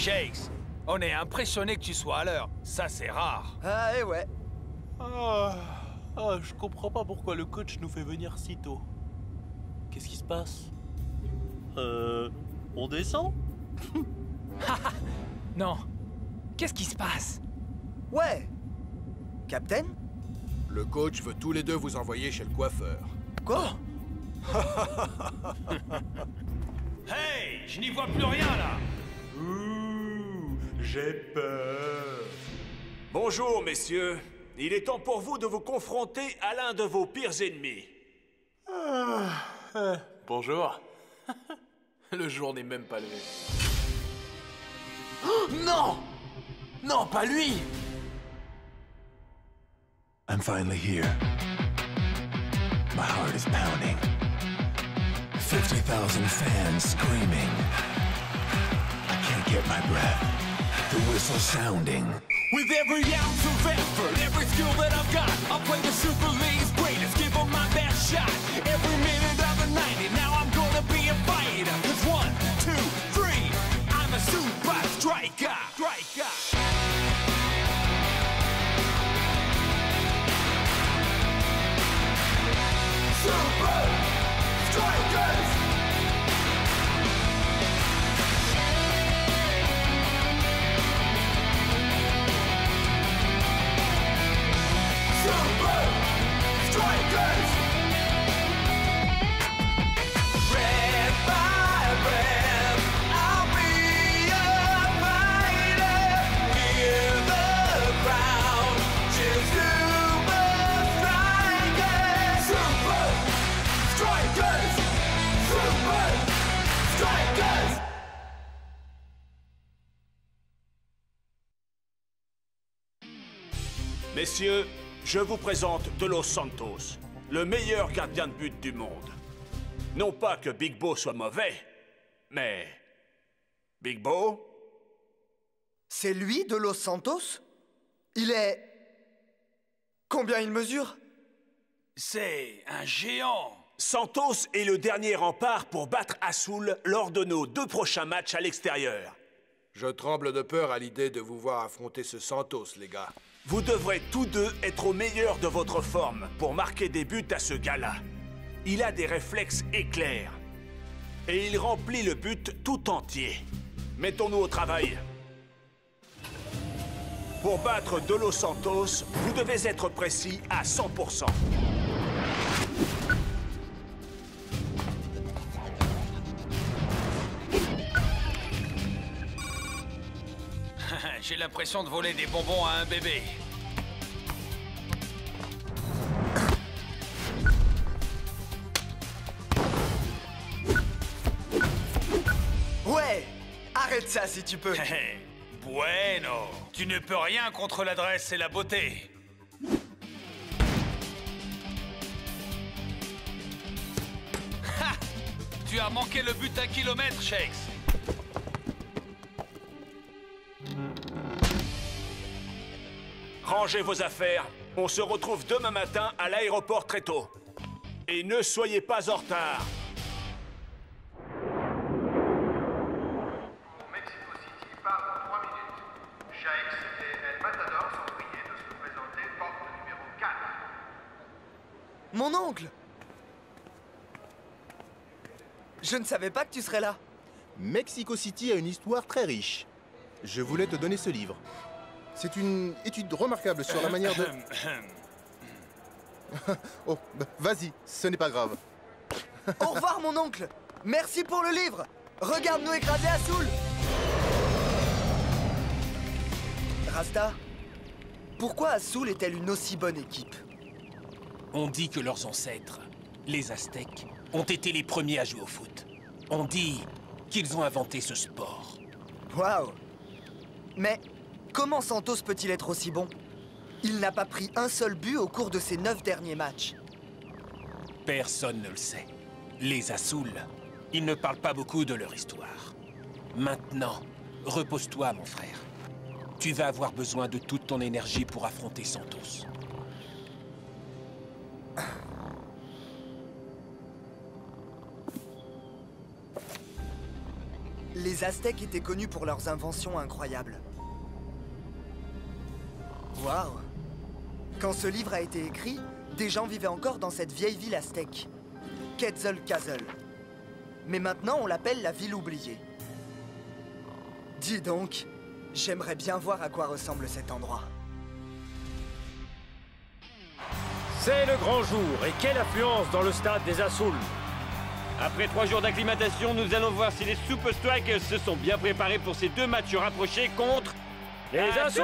Shakes, on est impressionné que tu sois à l'heure. Ça, c'est rare. Ah, et ouais. Je comprends pas pourquoi le coach nous fait venir si tôt. Qu'est-ce qui se passe? On descend? Non. Qu'est-ce qui se passe? Ouais. Captain? Le coach veut tous les deux vous envoyer chez le coiffeur. Quoi? Hey, je n'y vois plus rien, là. Ouh, j'ai peur. Bonjour, messieurs. Il est temps pour vous de vous confronter à l'un de vos pires ennemis. Bonjour. Le jour n'est même pas levé. Oh, non! Non, pas lui! I'm finally here. My heart is pounding. 50,000 fans screaming. I can't get my breath. The whistle sounding. With every ounce of effort, every skill that I've got, I'll play the Super League's greatest, give them my best shot. Every minute of the 90, now I'm gonna be a fighter. 'Cause 1, 2, 3, I'm a super striker. Super Strikers! Super Strikers! Red by red, I'll be a fighter. Hear the crowd cheer Super Strikers! Super Strikers! Super Strikers! Messieurs, je vous présente De Los Santos, le meilleur gardien de but du monde. Non pas que Big Bo soit mauvais, mais... Big Bo? C'est lui, de Los Santos? Il est... Combien il mesure? C'est un géant. Santos est le dernier rempart pour battre Azul lors de nos 2 prochains matchs à l'extérieur. Je tremble de peur à l'idée de vous voir affronter ce Santos, les gars. Vous devrez tous deux être au meilleur de votre forme pour marquer des buts à ce gars-là. Il a des réflexes éclairs. Et il remplit le but tout entier. Mettons-nous au travail. Pour battre De Los Santos, vous devez être précis à 100%. J'ai l'impression de voler des bonbons à un bébé. Ouais! Arrête ça si tu peux! Bueno. Tu ne peux rien contre l'adresse et la beauté. Ha! Tu as manqué le but à 1 kilomètre, Shakes. Rangez vos affaires. On se retrouve demain matin à l'aéroport très tôt. Et ne soyez pas en retard. Mexico City part dans 3 minutes. Shakes et El Matador sont priés de se présenter porte numéro 4. Mon oncle! Je ne savais pas que tu serais là. Mexico City a une histoire très riche. Je voulais te donner ce livre. C'est une étude remarquable sur la manière de... Oh, bah, vas-y, ce n'est pas grave. Au revoir, mon oncle! Merci pour le livre! Regarde-nous écraser Azul! Rasta, pourquoi Azul est-elle une aussi bonne équipe? On dit que leurs ancêtres, les Aztèques, ont été les premiers à jouer au foot. On dit qu'ils ont inventé ce sport. Waouh! Mais comment Santos peut-il être aussi bon? Il n'a pas pris un seul but au cours de ses 9 derniers matchs. Personne ne le sait. Les Azul, ils ne parlent pas beaucoup de leur histoire. Maintenant, repose-toi, mon frère. Tu vas avoir besoin de toute ton énergie pour affronter Santos. Les Les Aztèques étaient connus pour leurs inventions incroyables. Waouh! Quand ce livre a été écrit, des gens vivaient encore dans cette vieille ville aztèque, Quetzalcoatl. Mais maintenant, on l'appelle la ville oubliée. Dis donc, j'aimerais bien voir à quoi ressemble cet endroit. C'est le grand jour, et quelle affluence dans le stade des Azul. Après 3 jours d'acclimatation, nous allons voir si les Super Strikers se sont bien préparés pour ces 2 matchs rapprochés contre... les Azul.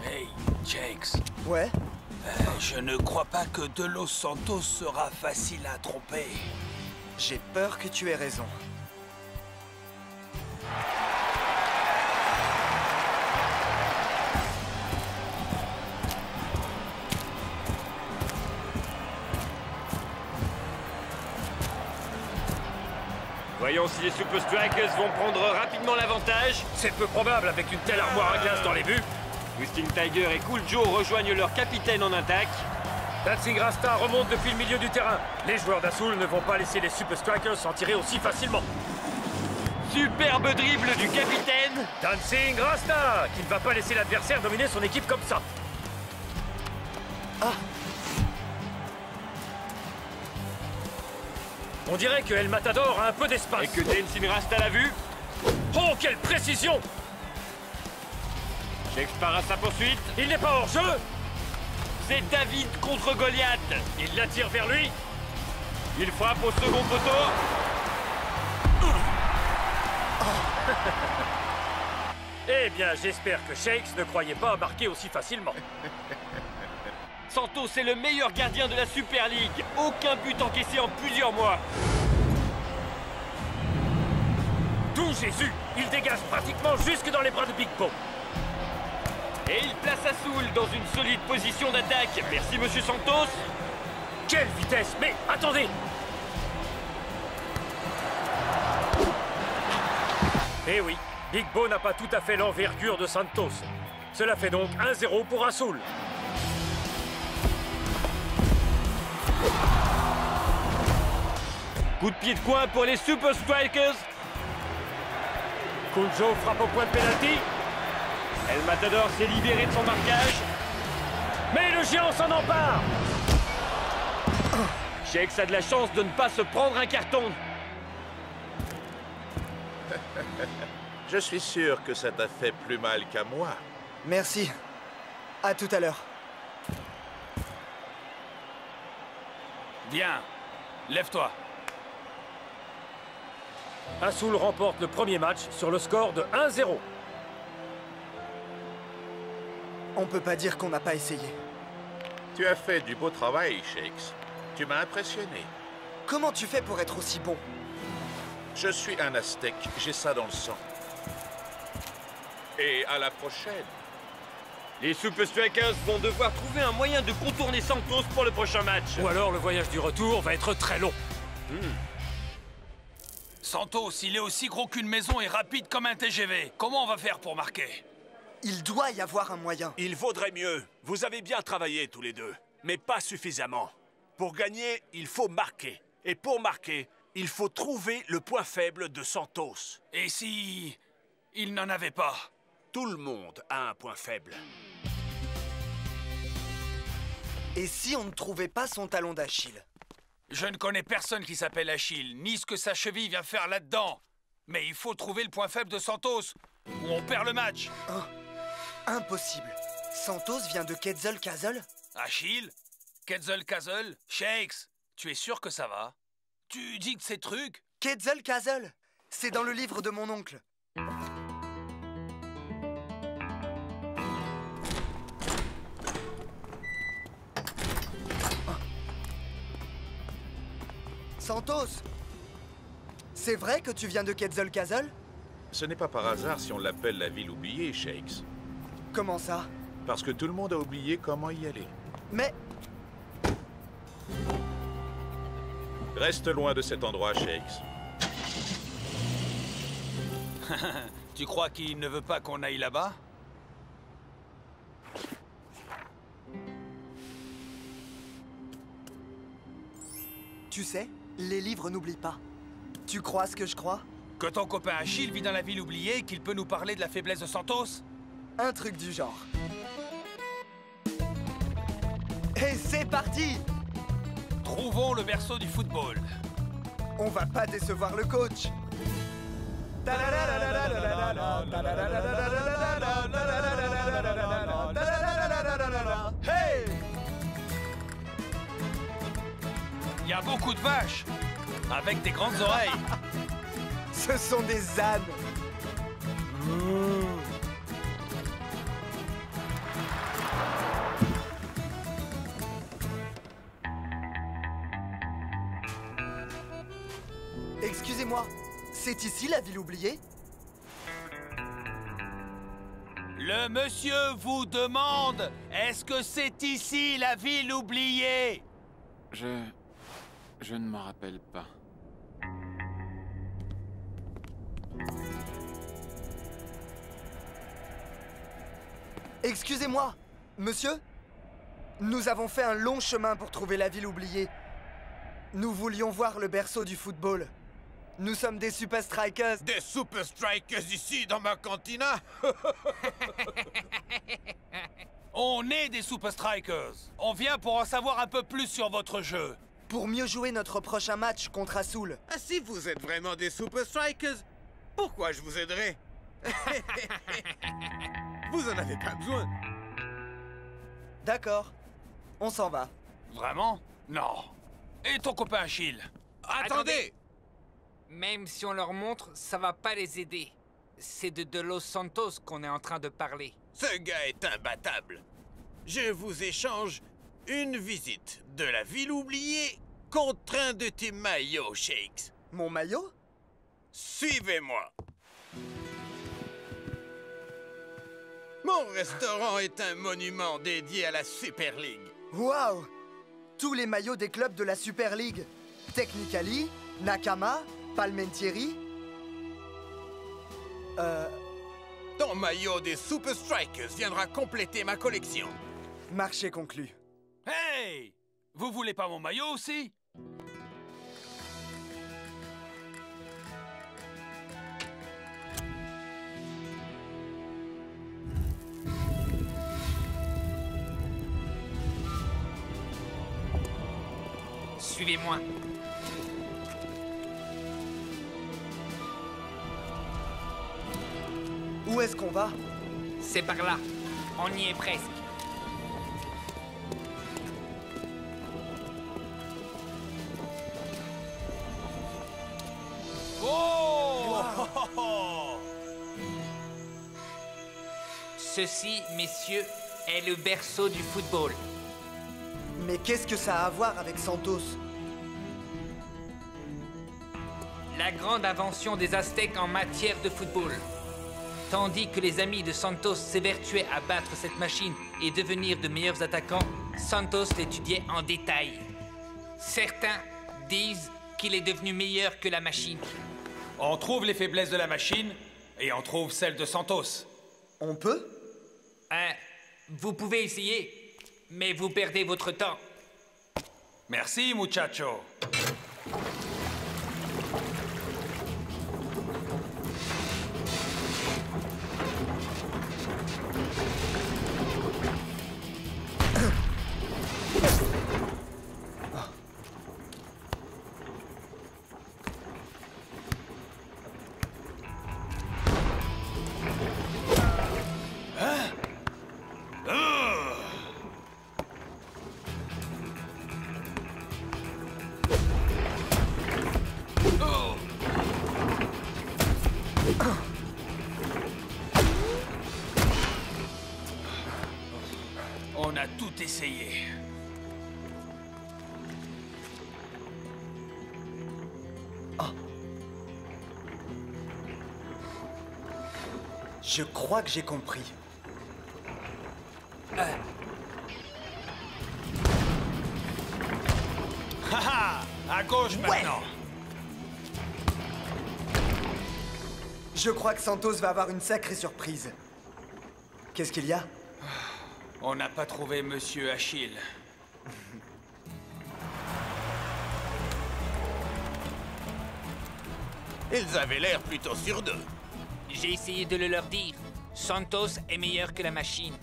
Hey, Jakes. Ouais? Je ne crois pas que De Los Santos sera facile à tromper. J'ai peur que tu aies raison. Voyons si les Super Strikers vont prendre rapidement l'avantage. C'est peu probable avec une telle armoire à glace dans les buts. Twisting Tiger et Cool Joe rejoignent leur capitaine en attaque. Dancing Rasta remonte depuis le milieu du terrain. Les joueurs d'Azul ne vont pas laisser les Super Strikers s'en tirer aussi facilement. Superbe dribble du capitaine. Dancing Rasta, qui ne va pas laisser l'adversaire dominer son équipe comme ça. Ah! On dirait que El Matador a un peu d'espace. Et que Dancing Rasta l'a vu. Oh, quelle précision! Jakes part à sa poursuite. Il n'est pas hors jeu. C'est David contre Goliath. Il l'attire vers lui. Il frappe au second poteau. Eh bien, j'espère que Shakes ne croyait pas marquer aussi facilement. Santos est le meilleur gardien de la Super League. Aucun but encaissé en plusieurs mois. D'où Jésus! Il dégage pratiquement jusque dans les bras de Big Bo. Et il place Azul dans une solide position d'attaque. Merci, monsieur Santos. Quelle vitesse! Mais attendez! Eh oui, Big Bo n'a pas tout à fait l'envergure de Santos. Cela fait donc 1-0 pour Azul. Coup de pied de coin pour les Super Strikers. Cool Joe frappe au point de pénalty. El Matador s'est libéré de son marquage. Mais le géant s'en empare. Shakes a de la chance de ne pas se prendre un carton. Je suis sûr que ça t'a fait plus mal qu'à moi. Merci. À tout à l'heure. Viens, lève-toi. Azul remporte le premier match sur le score de 1-0. On peut pas dire qu'on n'a pas essayé. Tu as fait du beau travail, Shakes. Tu m'as impressionné. Comment tu fais pour être aussi bon? Je suis un Aztèque, j'ai ça dans le sang. Et à la prochaine. Les Super Strikers vont devoir trouver un moyen de contourner Santos pour le prochain match. Ou alors le voyage du retour va être très long. Santos, il est aussi gros qu'une maison et rapide comme un TGV. Comment on va faire pour marquer? Il doit y avoir un moyen. Il vaudrait mieux. Vous avez bien travaillé tous les deux, mais pas suffisamment. Pour gagner, il faut marquer. Et pour marquer, il faut trouver le point faible de Santos. Et si... il n'en avait pas? Tout le monde a un point faible. Et si on ne trouvait pas son talon d'Achille? Je ne connais personne qui s'appelle Achille, ni ce que sa cheville vient faire là-dedans. Mais il faut trouver le point faible de Santos, ou on perd le match. Oh, impossible. Santos vient de Quetzalcoatl? Achille? Quetzalcoatl? Shakes? Tu es sûr que ça va? Tu dis que ces trucs? Quetzalcoatl! C'est dans le livre de mon oncle. Santos! C'est vrai que tu viens de Quetzalcoatl? Ce n'est pas par hasard si on l'appelle la ville oubliée, Shakes. Comment ça? Parce que tout le monde a oublié comment y aller. Mais... Reste loin de cet endroit, Shakes. Tu crois qu'il ne veut pas qu'on aille là-bas? Tu sais, les livres n'oublient pas. Tu crois ce que je crois? Que ton copain Achille vit dans la ville oubliée et qu'il peut nous parler de la faiblesse de Santos? Un truc du genre. Et c'est parti! Trouvons le berceau du football. On va pas décevoir le coach. Hey! Il y a beaucoup de vaches, avec des grandes oreilles. Ce sont des ânes. Excusez-moi, c'est ici la ville oubliée? Le monsieur vous demande, est-ce que c'est ici la ville oubliée? Je ne m'en rappelle pas. Excusez-moi, monsieur? Nous avons fait un long chemin pour trouver la ville oubliée. Nous voulions voir le berceau du football. Nous sommes des Super Strikers. Des Super Strikers ici dans ma cantina? On est des Super Strikers. On vient pour en savoir un peu plus sur votre jeu. Pour mieux jouer notre prochain match contre Azul. Ah, si vous êtes vraiment des Super Strikers, pourquoi je vous aiderais? Vous en avez pas besoin. D'accord. On s'en va. Vraiment? Non. Et ton copain Achille? Attendez! Même si on leur montre, ça va pas les aider. C'est de Los Santos qu'on est en train de parler. Ce gars est imbattable. Je vous échange une visite de la ville oubliée contre un de tes maillots, Shakes. Mon maillot? Suivez-moi. Mon restaurant est un monument dédié à la Super League. Waouh! Tous les maillots des clubs de la Super League. Technicali, Nakama, Palmentieri. Ton maillot des Super Strikers viendra compléter ma collection. Marché conclu. Hey! Vous voulez pas mon maillot aussi? Suivez-moi. Où est-ce qu'on va? C'est par là. On y est presque. Oh! Ceci, messieurs, est le berceau du football. Mais qu'est-ce que ça a à voir avec Santos? La grande invention des Aztèques en matière de football. Tandis que les amis de Santos s'évertuaient à battre cette machine et devenir de meilleurs attaquants, Santos l'étudiait en détail. Certains disent qu'il est devenu meilleur que la machine. On trouve les faiblesses de la machine et on trouve celles de Santos. On peut? Vous pouvez essayer, mais vous perdez votre temps. Merci, muchacho. On a tout essayé. Je crois que j'ai compris. Haha! À gauche maintenant. Je crois que Santos va avoir une sacrée surprise. Qu'est-ce qu'il y a? On n'a pas trouvé Monsieur Achille. Ils avaient l'air plutôt sur d'eux. J'ai essayé de le leur dire. Santos est meilleur que la machine.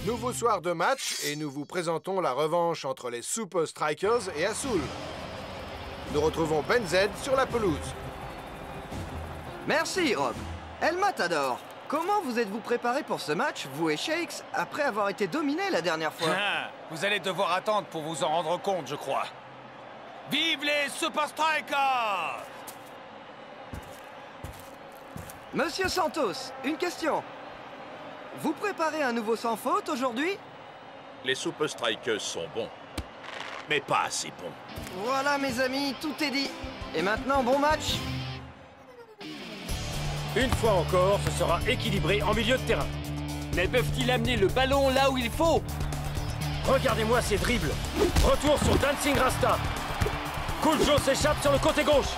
Nouveau soir de match et nous vous présentons la revanche entre les Super Strikers et Azul. Nous retrouvons Ben Z sur la pelouse. Merci, Rob. El Matador, comment vous êtes-vous préparé pour ce match, vous et Shakes, après avoir été dominés la dernière fois? Vous allez devoir attendre pour vous en rendre compte, je crois. Vive les Super Strikers! Monsieur Santos, une question. Vous préparez un nouveau sans faute aujourd'hui? Les Super Strikers sont bons, mais pas assez bons. Voilà, mes amis, tout est dit. Et maintenant, bon match? Une fois encore, ce sera équilibré en milieu de terrain. Mais peuvent-ils amener le ballon là où il faut? Regardez-moi ces dribbles. Retour sur Dancing Rasta. Cool Joe s'échappe sur le côté gauche.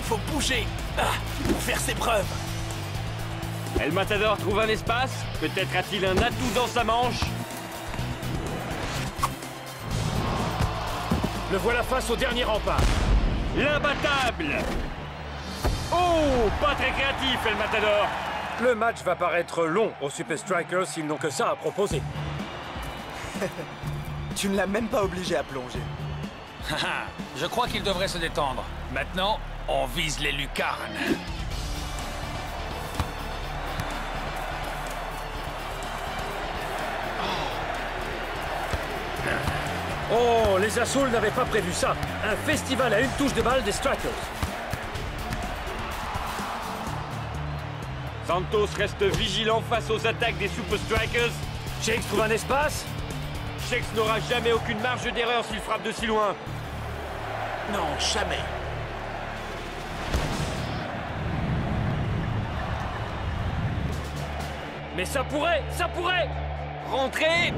Faut bouger pour faire ses preuves. El Matador trouve un espace. Peut-être a-t-il un atout dans sa manche. Le voilà face au dernier rempart. L'imbattable. Oh, pas très créatif, El Matador. Le match va paraître long aux Super Strikers s'ils n'ont que ça à proposer. Tu ne l'as même pas obligé à plonger. Je crois qu'il devrait se détendre. Maintenant, on vise les lucarnes. Oh, les Azul n'avaient pas prévu ça. Un festival à une touche de balle des Strikers. Santos reste vigilant face aux attaques des Super Strikers. Shakes trouve un espace. Shakes n'aura jamais aucune marge d'erreur s'il frappe de si loin. Non, jamais. Mais ça pourrait. Rentrer.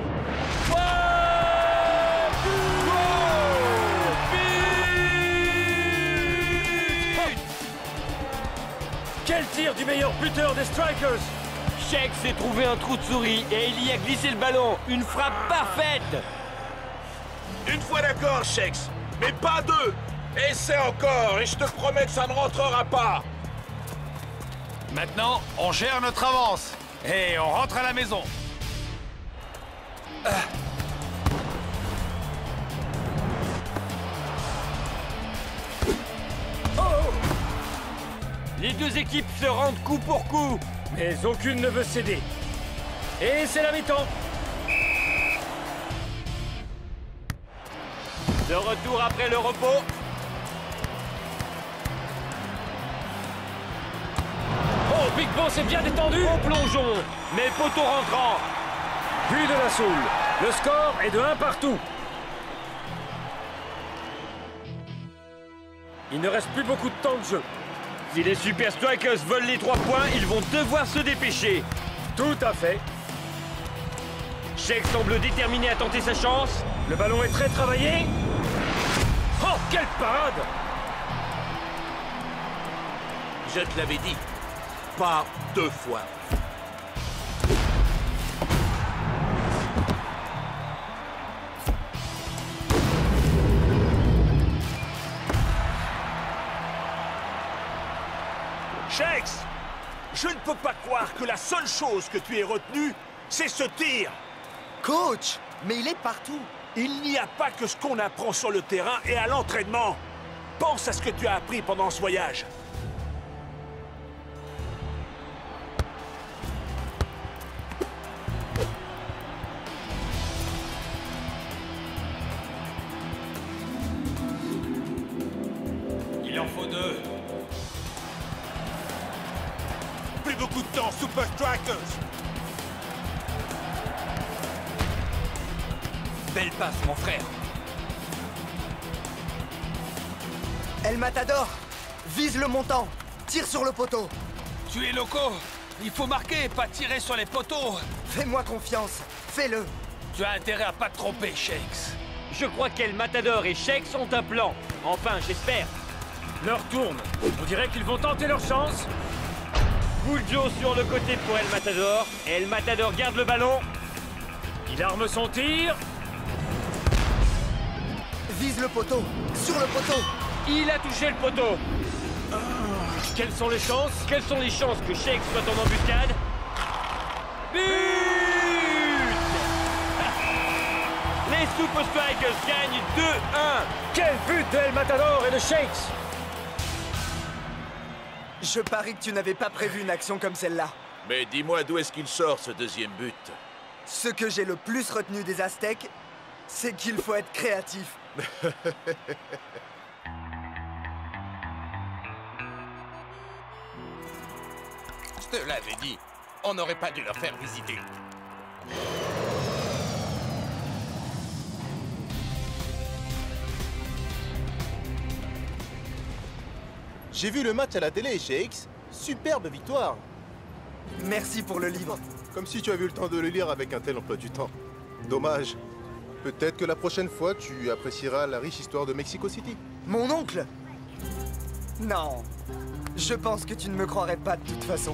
Quel tir du meilleur buteur des Strikers! Shakes s'est trouvé un trou de souris et il y a glissé le ballon. Une frappe parfaite. Une fois d'accord, Shakes, mais pas deux. Essaie encore et je te promets que ça ne rentrera pas. Maintenant, on gère notre avance. Et on rentre à la maison. Les deux équipes se rendent coup pour coup. Mais aucune ne veut céder. Et c'est la mi-temps. De retour après le repos. Oh, Big Boss est bien détendu. Au plongeon, mais poteau rentrant. But de la Soul. Le score est de 1 partout. Il ne reste plus beaucoup de temps de jeu. Si les Super Strikers veulent les 3 points, ils vont devoir se dépêcher. Tout à fait. Shakes semble déterminé à tenter sa chance. Le ballon est très travaillé. Oh, quelle parade! Je te l'avais dit. Pas 2 fois. Shakes, je ne peux pas croire que la seule chose que tu aies retenue, c'est ce tir. Coach, mais il est partout. Il n'y a pas que ce qu'on apprend sur le terrain et à l'entraînement. Pense à ce que tu as appris pendant ce voyage. Il en faut 2. Plus beaucoup de temps, Super Strikers. Belle passe, mon frère. El Matador, vise le montant. Tire sur le poteau. Tu es loco. Il faut marquer, pas tirer sur les poteaux. Fais-moi confiance. Fais-le. Tu as intérêt à pas te tromper, Shakes. Je crois qu'El Matador et Shakes ont un plan. Enfin, j'espère. L'heure tourne. On dirait qu'ils vont tenter leur chance. Cool Joe sur le côté pour El Matador. El Matador garde le ballon. Il arme son tir. Vise le poteau. Sur le poteau. Il a touché le poteau. Quelles sont les chances? Quelles sont les chances que Shake soit en embuscade? But! Les Super Strikers gagnent 2-1. Quel but de El Matador et de Shakes! Je parie que tu n'avais pas prévu une action comme celle-là. Mais dis-moi d'où est-ce qu'il sort ce deuxième but? Ce que j'ai le plus retenu des Aztèques, c'est qu'il faut être créatif. Je te l'avais dit, on n'aurait pas dû leur faire visiter. J'ai vu le match à la télé, Shakes. Superbe victoire. Merci pour le livre. Comme si tu avais eu le temps de le lire avec un tel emploi du temps. Dommage. Peut-être que la prochaine fois, tu apprécieras la riche histoire de Mexico City. Mon oncle? Non. Je pense que tu ne me croirais pas de toute façon.